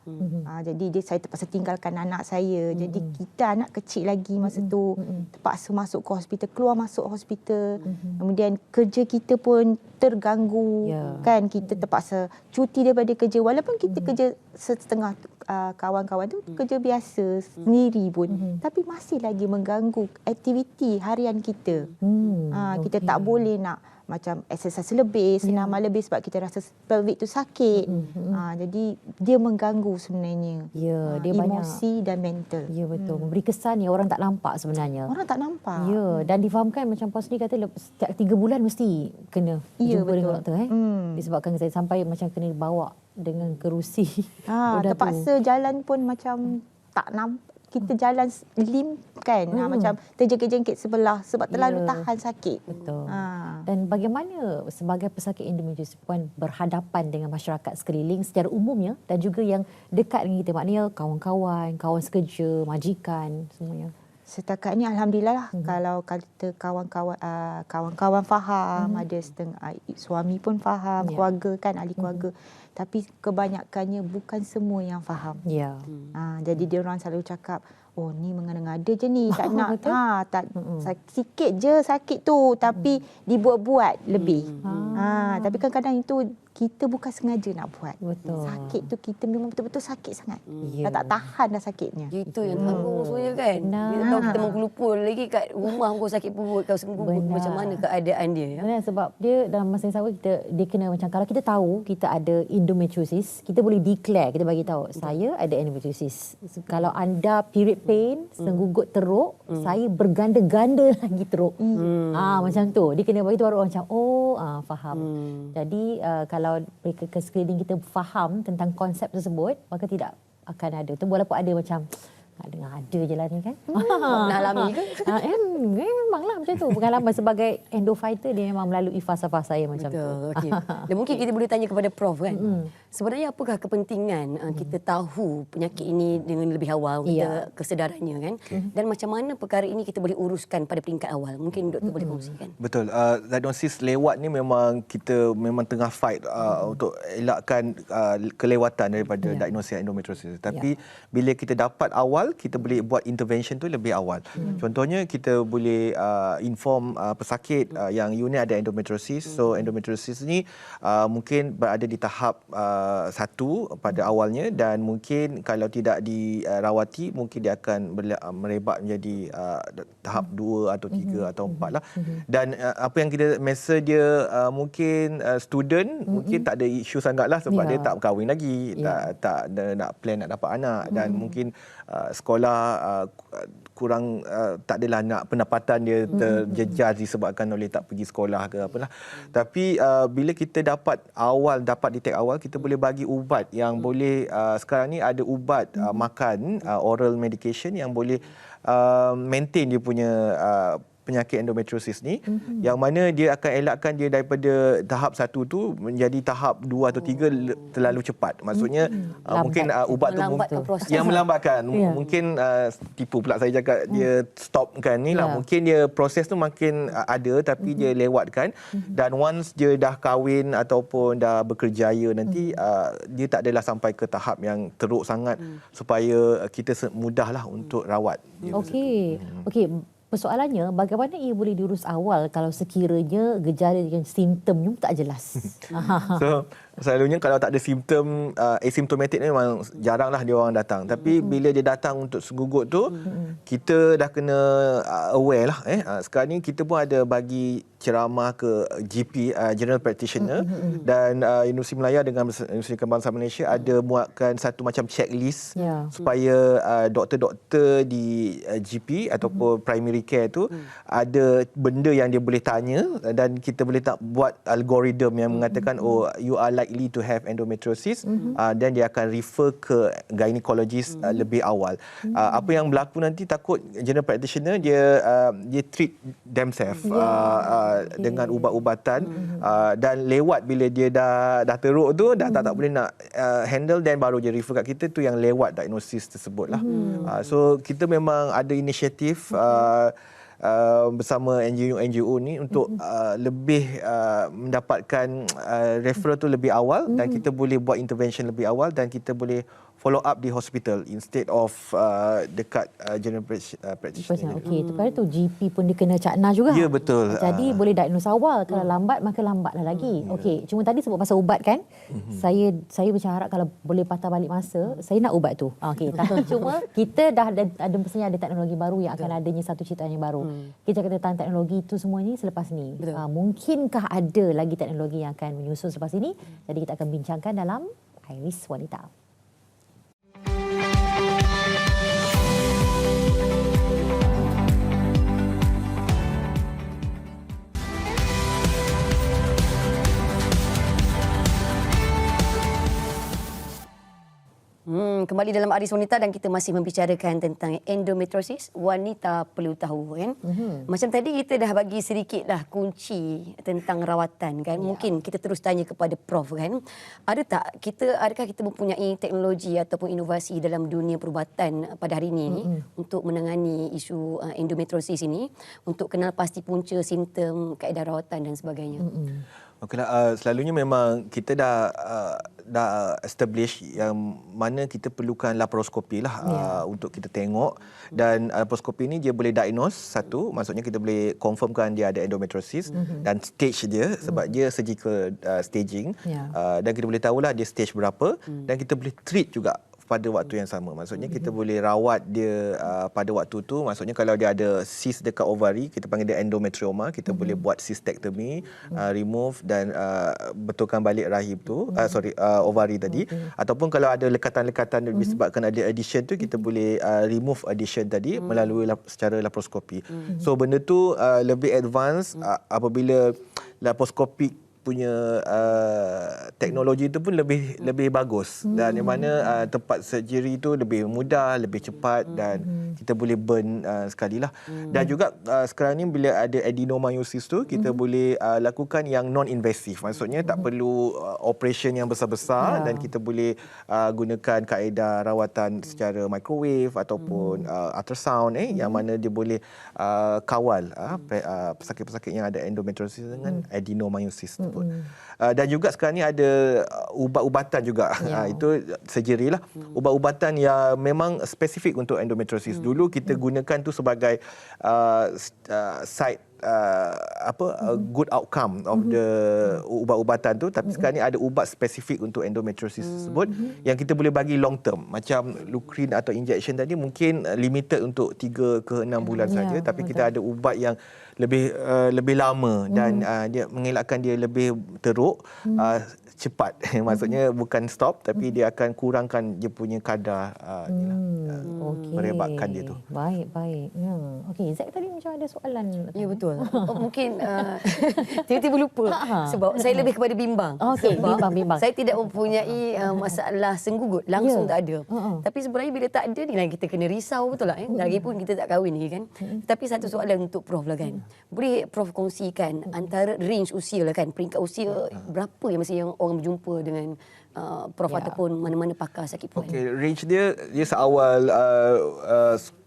Jadi saya terpaksa tinggalkan anak saya. Jadi kita anak kecil lagi masa tu terpaksa masuk ke hospital, keluar masuk hospital. Kemudian kerja kita pun terganggu kan, kita terpaksa cuti daripada kerja walaupun kita kerja setengah kawan-kawan tu kerja biasa sendiri pun, tapi masih lagi mengganggu aktiviti harian kita. Kita tak boleh nak macam exercise lebih, senaman lebih sebab kita rasa pelvic tu sakit. Jadi dia mengganggu sebenarnya. Dia emosi dan mental. Ya, betul. Memberi kesan yang orang tak nampak sebenarnya. Orang tak nampak. Ya, dan difahamkan macam Puan sendiri kata setiap 3 bulan mesti kena jumpa dengan doktor. Disebabkan saya sampai macam kena bawa dengan kerusi. Terpaksa jalan pun macam tak nampak. Kita jalan limp kan, macam terjengkit-jengkit sebelah sebab terlalu tahan sakit. Betul. Dan bagaimana sebagai pesakit endometriosis Puan berhadapan dengan masyarakat sekeliling secara umumnya dan juga yang dekat dengan kita, maknanya kawan-kawan, kawan sekerja, majikan, semuanya? Setakat ni alhamdulillah lah. Kalau kata kawan-kawan faham, ada setengah suami pun faham, keluarga kan, ahli keluarga. Tapi kebanyakannya bukan semua yang faham. Jadi dia orang selalu cakap, oh ni mengada-ngada je ni, tak nak sikit je sakit tu tapi dibuat-buat lebih. Tapi kadang-kadang itu kita bukan sengaja nak buat. Sakit tu kita memang betul-betul sakit sangat. Dah tak tahan dah sakitnya. Itu yang tanggung sebenarnya kan. Kita tahu kita menggelupur lagi kat rumah pun sakit perut, kau senggugut macam mana keadaan dia. Benar, sebab dia dalam masa yang sama dia kena macam, kalau kita tahu kita ada endometriosis, kita boleh declare, kita bagi tahu saya ada endometriosis. Kalau anda period pain, senggugut teruk, saya berganda-ganda lagi teruk. Macam tu. Dia kena bagi tahu orang macam faham. Jadi kalau mereka ke sekeliling kita faham tentang konsep tersebut, maka tidak akan ada tu, walaupun ada macam ada je lah ni kan. Pernah alami ke? Memanglah macam tu. Pengalaman sebagai endofighter dia memang melalui fasa-fasa yang macam tu. Okay. Dan mungkin kita boleh tanya kepada Prof kan. Sebenarnya apakah kepentingan kita tahu penyakit ini dengan lebih awal, kita kesedarannya kan. Dan macam mana perkara ini kita boleh uruskan pada peringkat awal. Mungkin doktor boleh kongsikan. Betul. Diagnosis lewat ni memang kita memang tengah fight untuk elakkan kelewatan daripada diagnosis endometriosis. Tapi bila kita dapat awal, kita boleh buat intervention tu lebih awal. Contohnya kita boleh inform pesakit yang you ni ada endometriosis. So endometriosis ni mungkin berada di tahap 1 pada awalnya, dan mungkin kalau tidak dirawati mungkin dia akan merebak menjadi tahap 2 atau 3 atau 4 lah. Dan apa yang kita mesej dia mungkin student mungkin tak ada isu sangatlah sebab dia tak berkahwin lagi, tak nak plan nak dapat anak, dan mungkin sekolah kurang tak adalah nak pendapatan dia terjejas disebabkan oleh tak pergi sekolah ke apalah. Tapi bila kita dapat detect awal, kita boleh bagi ubat yang boleh sekarang ni ada ubat makan oral medication yang boleh maintain dia punya penyakit endometriosis ni, yang mana dia akan elakkan dia daripada tahap 1 tu menjadi tahap 2 atau 3 terlalu cepat. Maksudnya mungkin ubat tu yang melambatkan. Mungkin tipu pula saya cakap dia stopkan ni lah. Mungkin dia proses tu makin ada tapi dia lewatkan, dan once dia dah kahwin ataupun dah berkerjaya nanti dia tak adalah sampai ke tahap yang teruk sangat supaya kita mudahlah untuk rawat. Okey. Persoalannya, bagaimana ia boleh diurus awal kalau sekiranya gejala dan simptomnya tak jelas? So, Selalunya kalau tak ada simptom asymptomatic ni memang jaranglah dia orang datang. Tapi bila dia datang untuk senggugut tu, kita dah kena aware lah. Sekarang ni kita pun ada bagi ceramah ke GP, General Practitioner, dan Universiti Melaya dengan Universiti Kebangsaan Malaysia ada buatkan satu macam checklist supaya doktor-doktor di GP ataupun primary care tu ada benda yang dia boleh tanya, dan kita boleh tak buat algoritma yang mengatakan you are likely to have endometriosis, dan dia akan refer ke gynecologist lebih awal. Apa yang berlaku nanti, takut general practitioner dia treat themselves dengan ubat-ubatan, dan lewat bila dia dah teruk tu dah tak boleh nak handle, dan baru dia refer kat kita, tu yang lewat diagnosis tersebut lah. So kita memang ada inisiatif bersama NGO ni untuk lebih mendapatkan referral tu lebih awal, dan kita boleh buat intervention lebih awal, dan kita boleh follow up di hospital instead of dekat general practitioner. Okey, lepas tu GP pun dia kena cakna juga. Ya, betul. Jadi boleh diagnose awal. Kalau lambat, maka lambatlah lagi. Okey, cuma tadi sebut pasal ubat kan. Saya macam harap kalau boleh patah balik masa, saya nak ubat tu. Okey, cuma kita dah ada mestinya ada teknologi baru yang akan adanya satu ciptaan yang baru. Kita kata tentang teknologi itu semua ni selepas ni. Mungkinkah ada lagi teknologi yang akan menyusul selepas ini? Jadi kita akan bincangkan dalam Iris Wanita. Kembali dalam Aris Wanita, dan kita masih membicarakan tentang endometriosis, wanita perlu tahu kan. Macam tadi kita dah bagi sedikitlah kunci tentang rawatan kan. Mungkin kita terus tanya kepada Prof kan. Adakah kita mempunyai teknologi ataupun inovasi dalam dunia perubatan pada hari ini untuk menangani isu endometriosis ini, untuk kenal pasti punca simptom, kaedah rawatan dan sebagainya? Okeylah, selalunya memang kita dah establish yang mana kita perlukan laparoskopi lah untuk kita tengok, dan laparoskopi ni dia boleh diagnose satu, maksudnya kita boleh confirmkan dia ada endometriosis dan stage dia, sebab dia surgical staging, dan kita boleh tahulah dia stage berapa, dan kita boleh treat juga pada waktu yang sama. Maksudnya kita boleh rawat dia pada waktu tu. Maksudnya kalau dia ada cyst dekat ovari, kita panggil dia endometrioma, kita boleh buat cystectomy, remove dan betulkan balik rahim tu, ovari tadi. Ataupun kalau ada lekatan-lekatan disebabkan ada adhesion tu, kita boleh remove adhesion tadi melalui secara laparoskopi. So benda tu lebih advance apabila laparoskopi punya teknologi itu pun lebih bagus, dan di mana tempat surgery itu lebih mudah, lebih cepat, dan kita boleh burn sekali lah. Dan juga sekarang ni bila ada adenomyosis tu, kita boleh lakukan yang non-invasive, maksudnya tak perlu operation yang besar-besar, dan kita boleh gunakan kaedah rawatan secara microwave ataupun ultrasound yang mana dia boleh kawal pesakit-pesakit yang ada endometriosis dengan adenomyosis tersebut. Dan juga sekarang ni ada ubat-ubatan juga. Itu surgery lah. Ubat-ubatan yang memang spesifik untuk endometriosis. Dulu kita gunakan tu sebagai side good outcome of the ubat-ubatan tu, tapi sekarang ni ada ubat spesifik untuk endometriosis tersebut yang kita boleh bagi long term. Macam Lukrin atau injection tadi mungkin limited untuk 3 ke 6 bulan saja, tapi kita ada ubat yang lebih lama, dan dia mengelakkan dia lebih teruk cepat. Maksudnya bukan stop, tapi dia akan kurangkan dia punya kadar merebakkan dia tu. Baik. Okey, Zack tadi macam ada soalan. Ya, betul. Mungkin tiba-tiba lupa sebab saya lebih kepada bimbang. Okey, bimbang. Saya tidak mempunyai masalah senggugut langsung, tak ada. Tapi sebenarnya bila tak ada ni lah kita kena risau, betul tak? Lagipun kita tak kahwin ni kan. Tapi satu soalan untuk Prof lah kan. Boleh Prof kongsikan antara range usia lah kan, peringkat usia berapa yang mesti yang orang berjumpa dengan Prof ataupun mana-mana pakar sakit perut? Okey, range dia seawal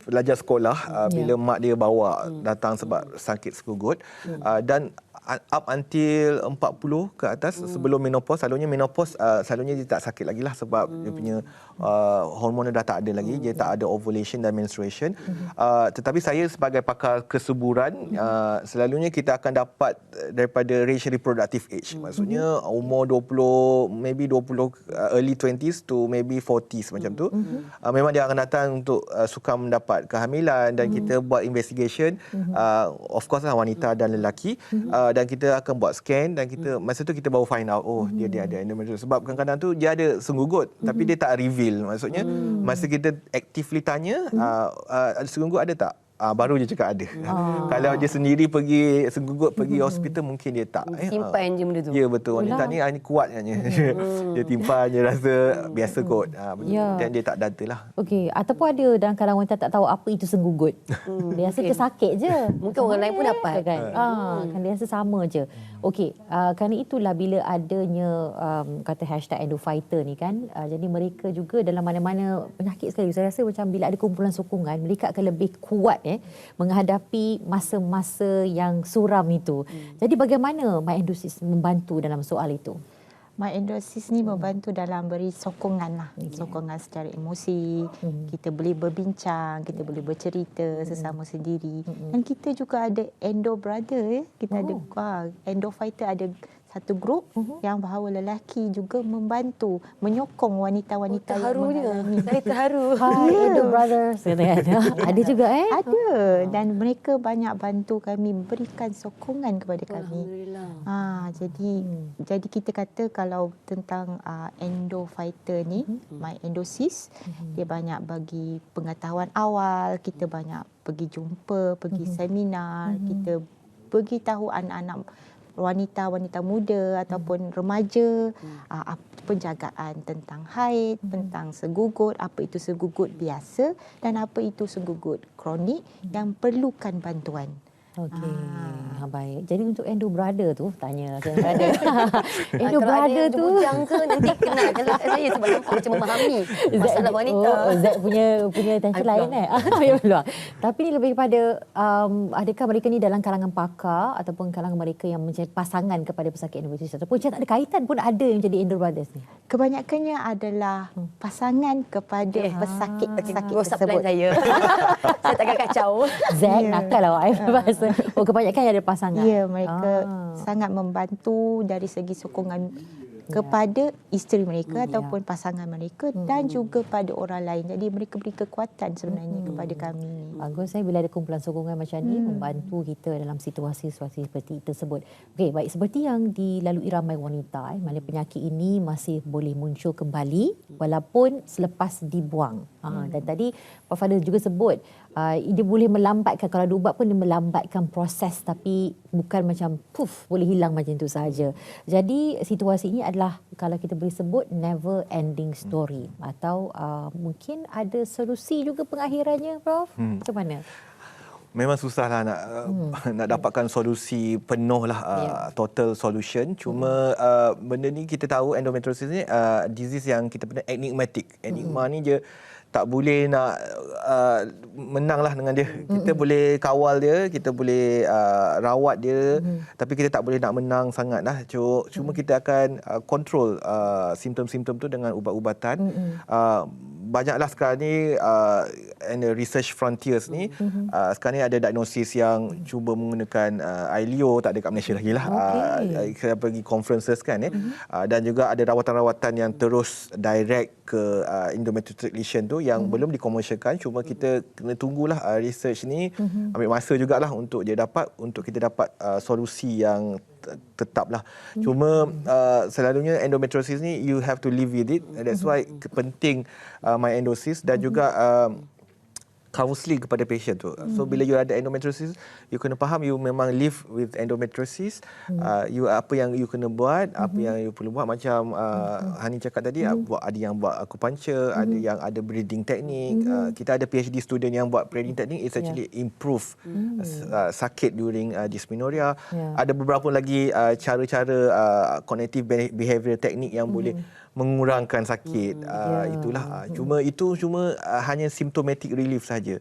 pelajar sekolah bila mak dia bawa datang sebab sakit senggugut, dan up until 40 ke atas sebelum menopause. Selalunya menopause selalunya dia tak sakit lagi lah sebab dia punya hormon dah tak ada lagi, dia tak ada ovulation dan menstruation. Tetapi saya sebagai pakar kesuburan, selalunya kita akan dapat daripada range reproductive age. Maksudnya umur 20, maybe 20 early 20s to maybe 40s macam tu. Memang dia akan datang untuk sukar mendapat kehamilan dan kita buat investigation. Of course lah wanita dan lelaki. Dan kita akan buat scan dan kita masa tu kita baru find out dia ada endometriosis. Sebab kadang-kadang tu dia ada senggugut tapi dia tak reveal. Maksudnya masa kita actively tanya senggugut ada tak? Baru dia cakap ada. Kalau dia sendiri pergi senggugut pergi hospital mungkin dia tak. Simpan je benda tu. Ya betul. Wanita ni kuat katnya. Dia timpan je rasa biasa kot. Dan dia tak data lah. Okey, ataupun ada dalam kalangan wanita tak tahu apa itu senggugut. Dia rasa tersakit je. Mungkin orang lain pun dapat kan. Kan dia rasa sama je. Okey, kerana itulah bila adanya kata hashtag #endofighter ni kan, jadi mereka juga dalam mana-mana penyakit sekali. Saya rasa macam bila ada kumpulan sokongan, mereka akan lebih kuat menghadapi masa-masa yang suram itu. Jadi bagaimana My Endosis membantu dalam soal itu? My Endosis ni membantu dalam beri sokongan lah. Sokongan secara emosi. Kita boleh berbincang, kita boleh bercerita sesama sendiri. Dan kita juga ada Endo Brother. Kita ada Endofighter, ada satu grup yang bahawa lelaki juga membantu, menyokong wanita-wanita yang mengalami. Saya terharu. Endo Brothers. Ada juga Ada. Dan mereka banyak bantu kami, memberikan sokongan kepada kami. Jadi kita kata kalau tentang Endofighter ni, My Endosis, dia banyak bagi pengetahuan awal, kita banyak pergi jumpa, pergi seminar, kita beritahu anak-anak wanita-wanita muda ataupun remaja penjagaan tentang haid, tentang senggugut, apa itu senggugut biasa dan apa itu senggugut kronik yang perlukan bantuan. Okey, baik. Jadi untuk Endo Brother tu, tanya Endo Endo Brother tu bujang ke nanti kena kalau saya sebab nampak macam memahami masalah wanita. Zack punya tension lain Tapi ni lebih kepada adakah mereka ni dalam kalangan pakar ataupun kalangan mereka yang menjadi pasangan kepada pesakit endometriosis ataupun tak ada kaitan pun ada yang jadi Endo Brothers ni? Kebanyakannya adalah pasangan kepada pesakit tersebut. Saya takkan kacau. Zack nakal awak kebanyakan yang ada pasangan. Ya, mereka sangat membantu dari segi sokongan kepada isteri mereka ataupun pasangan mereka dan juga pada orang lain. Jadi mereka beri kekuatan sebenarnya kepada kami. Bagus bila ada kumpulan sokongan macam ni membantu kita dalam situasi-situasi seperti tersebut. Okey, baik, seperti yang dilalui ramai wanita, mana penyakit ini masih boleh muncul kembali walaupun selepas dibuang. Dan tadi Pak Fadil juga sebut dia boleh melambatkan, kalau ada ubat pun dia melambatkan proses tapi bukan macam boleh hilang macam itu sahaja. Jadi situasi ini adalah kalau kita boleh sebut never ending story atau mungkin ada solusi juga pengakhirannya, Prof. Macam mana? Memang susahlah nak dapatkan solusi penuh lah, total solution. Cuma benda ni kita tahu endometriosis ni disease yang kita pernah enigmatic. Enigma ni je tak boleh nak menanglah dengan dia. Kita boleh kawal dia, kita boleh rawat dia, tapi kita tak boleh nak menang sangatlah. Cuma kita akan kontrol simptom-simptom tu dengan ubat-ubatan. Banyaklah sekarang ni research frontiers ni sekarang ni ada diagnosis yang cuba menggunakan ILIO, tak ada kat Malaysia lagi lah. Kita pergi conferences kan dan juga ada rawatan-rawatan yang terus direct ke endometriotic lesion tu yang belum dikomersialkan. Cuma kita kena tunggulah research ni ambil masa jugalah untuk kita dapat solusi yang tetaplah. Cuma selalunya endometriosis ni you have to live with it. That's why penting My Endosis dan juga counselling kepada patient tu. So bila you ada endometriosis, you kena faham you memang live with endometriosis. You apa yang you kena buat, apa yang you perlu buat, macam Hani cakap tadi, ada yang buat acupuncture, ada yang ada breathing technique. Kita ada PhD student yang buat breathing technique, it's actually improve sakit during dysmenorrhea. Ada beberapa lagi cara-cara cognitive behavioral technique yang boleh mengurangkan sakit. Itulah. Cuma hanya symptomatic relief saja.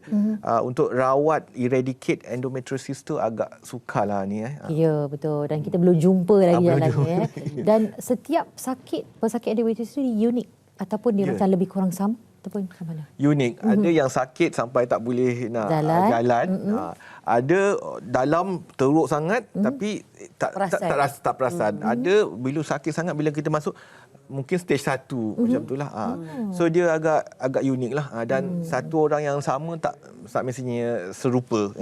Untuk rawat eradicate endometriosis tu agak sukarlah ni. Ya, betul. Dan kita belum jumpa lagi jalannya. Dan setiap pesakit endometriosis ni unik ataupun dia macam lebih kurang sama ataupun macam mana? Unik. Ada yang sakit sampai tak boleh nak jalan. Ada dalam teruk sangat tapi tak perasan. Ada bila sakit sangat bila kita masuk mungkin stage 1 macam itulah. So dia agak unik lah. Dan satu orang yang sama tak mestinya serupa.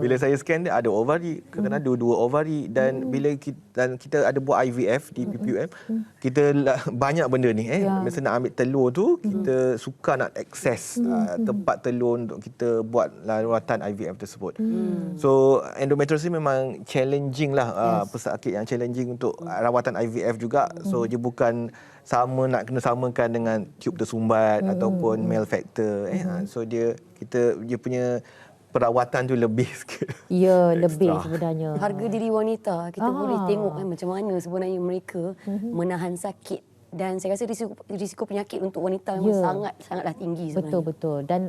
Bila saya scan dia ada ovari, kadang-kadang ada 2 ovari dan bila kita ada buat IVF di PPUM, kita banyak benda ni. Masa nak ambil telur tu, kita suka nak akses tempat telur untuk kita buat rawatan IVF tersebut. So endometriosis memang challenging lah, pesakit yang challenging untuk rawatan IVF juga. So dia bukan nak kena samakan dengan tube tersumbat ataupun male factor. So dia punya perawatan tu lebih sikit. Ya, lebih sebenarnya. Harga diri wanita, kita boleh tengok macam mana sebenarnya mereka menahan sakit. Dan saya rasa risiko penyakit untuk wanita memang sangatlah tinggi sebenarnya. Betul. Dan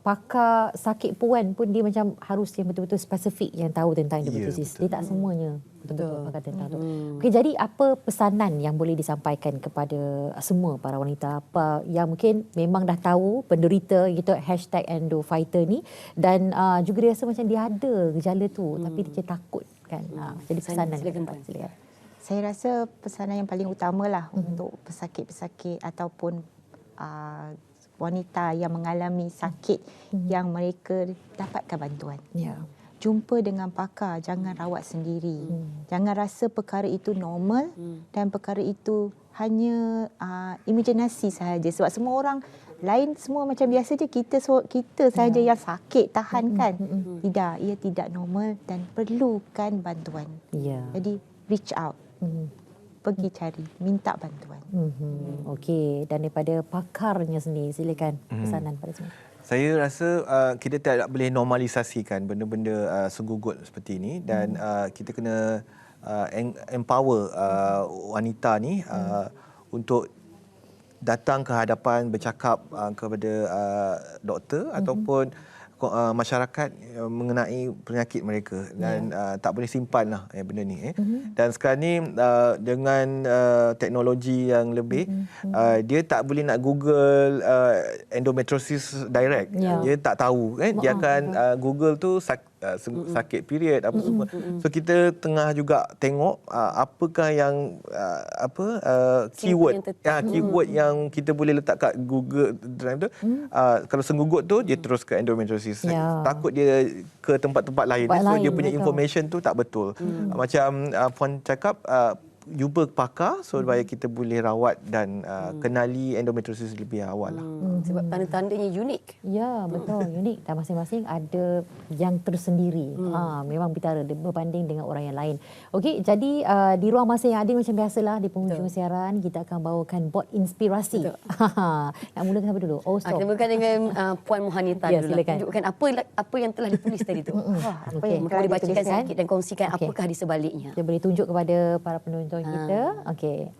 pakar sakit puan pun dia macam harus yang betul-betul spesifik yang tahu tentang endometriosis. Dia tak semuanya betul-betul pakar tentang tu. Okey, jadi apa pesanan yang boleh disampaikan kepada semua para wanita apa yang mungkin memang dah tahu penderita gitu #endofighter ni dan juga dia rasa macam dia ada gejala tu tapi dia takut kan. Jadi pesanan silakan. Saya rasa pesanan yang paling utamalah untuk pesakit-pesakit ataupun wanita yang mengalami sakit yang mereka dapatkan bantuan. Jumpa dengan pakar, jangan rawat sendiri. Jangan rasa perkara itu normal dan perkara itu hanya imaginasi sahaja. Sebab semua orang lain semua macam biasa je, kita sahaja yang sakit tahan kan. Tidak, ia tidak normal dan perlukan bantuan. Jadi reach out. Pergi cari, minta bantuan. Okey, dan daripada pakarnya sendiri, silakan pesanan pada semua. Saya rasa kita tidak boleh normalisasikan benda-benda senggugut seperti ini dan kita kena empower wanita ni untuk datang ke hadapan bercakap kepada doktor ataupun masyarakat mengenai penyakit mereka dan tak boleh simpan lah benda ni. Dan sekarang ni dengan teknologi yang lebih, dia tak boleh nak Google endometriosis direct. Dia tak tahu dia akan Google tu sakit period apa semua. So kita tengah juga tengok apakah yang keyword yang kita boleh letak kat Google Drive tu. Kalau senggugut tu dia terus ke endometriosis. Takut dia ke tempat-tempat lain. So dia punya information tu tak betul. Macam Puan cakap, jumpa pakar supaya kita boleh rawat dan kenali endometriosis lebih awal lah. Sebab tanda-tandanya unik. Ya, betul, unik. Dan masing-masing ada yang tersendiri. Memang bicara berbanding dengan orang yang lain. Okey, jadi di ruang masa yang adil macam biasalah di penghujung siaran kita akan bawakan bot inspirasi. Nak mulakan apa dulu? Kita mulakan dengan Puan Mohanita dulu. Tunjukkan apa yang telah ditulis tadi tu. Apa yang boleh bacakan sedikit dan kongsikan apakah di sebaliknya. Kita boleh tunjuk kepada para penonton kita. Okey.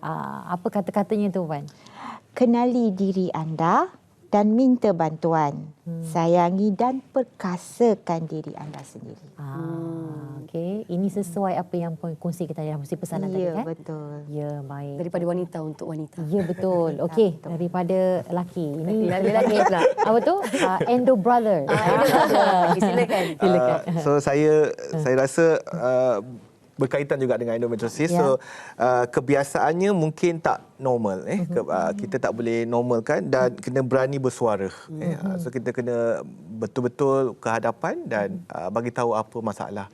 Apa kata-katanya tu, Puan? Kenali diri anda dan minta bantuan. Sayangi dan perkasakan diri anda sendiri. Okey. Ini sesuai apa yang Puan kongsikan tadi, mesti pesanan tadi kan? Ya, betul. Ya, baik. Daripada wanita untuk wanita. Ya, betul. Okey, daripada lelaki. Ini lelaki pula. Apa tu? Endo brother. Endo brother. Silakan. So saya rasa berkaitan juga dengan endometriosis. So kebiasaannya mungkin tak normal. Kita tak boleh normalkan dan kena berani bersuara. So kita kena betul-betul ke hadapan dan bagi tahu apa masalah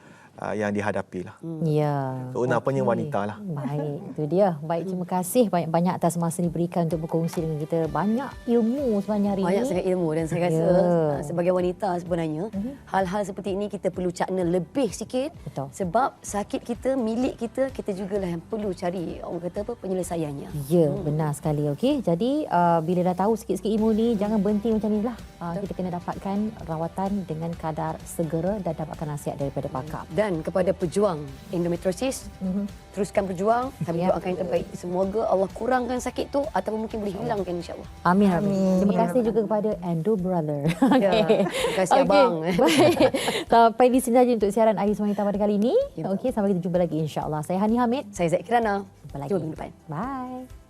yang dihadapi lah. Ya. So napanya wanita lah. Baik, itu dia. Baik, terima kasih banyak-banyak atas masa diberikan untuk berkongsi dengan kita. Banyak ilmu sebenarnya hari ini. Banyak sangat ilmu dan saya rasa sebagai wanita sebenarnya hal-hal seperti ini kita perlu cakna lebih sikit. Betul. Sebab sakit kita, milik kita, kita jugalah yang perlu cari orang kata apa penyelesaiannya. Ya, benar sekali. Okey, jadi bila dah tahu sikit-sikit ilmu ni, jangan berhenti macam ni lah. Kita kena dapatkan rawatan dengan kadar segera dan dapatkan nasihat daripada pakar. Dan kepada pejuang endometriosis, teruskan berjuang. Kami doakan yang terbaik. Semoga Allah kurangkan sakit tu ataupun mungkin boleh hilangkan insya-Allah. Amin. Terima kasih juga kepada Endo Brother. Ya, terima kasih abang. Baik. Sampai di sini saja untuk siaran Ais Wanita pada kali ini. Okey, sampai kita jumpa lagi insya-Allah. Saya Hani Hamid. Saya Zaid Kirana. Jumpa lagi. Jumpa minggu depan. Bye.